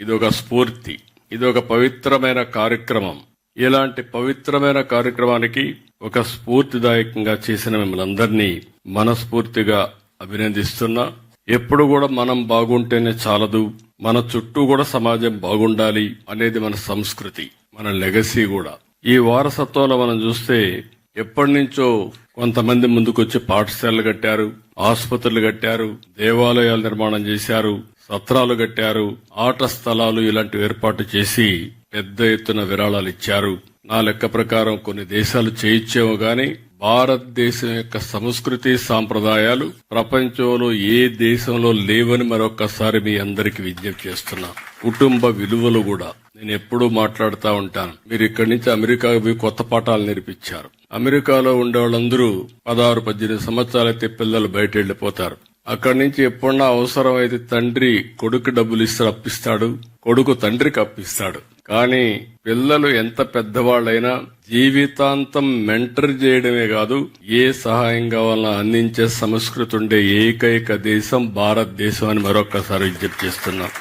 ఇది ఒక స్ఫూర్తి, ఇది ఒక పవిత్రమైన కార్యక్రమం. ఇలాంటి పవిత్రమైన కార్యక్రమానికి ఒక స్ఫూర్తిదాయకంగా చేసిన మిమ్మల్ని అందరినీ మనస్ఫూర్తిగా అభినందిస్తున్నా. ఎప్పుడు కూడా మనం బాగుంటేనే చాలదు, మన చుట్టూ కూడా సమాజం బాగుండాలి అనేది మన సంస్కృతి, మన లెగసీ కూడా. ఈ వారసత్వంలో మనం చూస్తే ఎప్పటి నుంచో కొంతమంది ముందుకొచ్చి పాఠశాలలు కట్టారు, ఆసుపత్రులు కట్టారు, దేవాలయాలు నిర్మాణం చేశారు, సత్రాలు కట్టారు, ఆట స్థలాలు ఇలాంటివి ఏర్పాటు చేసి పెద్ద ఎత్తున విరాళాలు ఇచ్చారు. నా లెక్క ప్రకారం కొన్ని దేశాలు చేయించేమో గాని భారతదేశం యొక్క సంస్కృతి సాంప్రదాయాలు ప్రపంచంలో ఏ దేశంలో లేవని మరొక్కసారి మీ అందరికి విజ్ఞప్తి చేస్తున్నా. కుటుంబ విలువలు కూడా నేను ఎప్పుడూ మాట్లాడుతూ ఉంటాను. మీరు ఇక్కడి నుంచి అమెరికాకి కొత్త పాఠాలు నేర్పించారు. అమెరికాలో ఉండే వాళ్ళందరూ 16-18 సంవత్సరాలైతే పిల్లలు బయట వెళ్లిపోతారు. అక్కడి నుంచి ఎప్పుడన్నా అవసరం అయితే తండ్రి కొడుకు డబ్బులు ఇస్తే అప్పిస్తాడు, కొడుకు తండ్రికి అప్పిస్తాడు. కానీ పిల్లలు ఎంత పెద్దవాళ్లైనా జీవితాంతం మెంటర్ చేయడమే కాదు, ఏ సహాయం కావాలన్నా అందించే సంస్కృతి ఉండే ఏకైక దేశం భారతదేశం అని మరొక్కసారి విజ్ఞప్తి చేస్తున్నాం.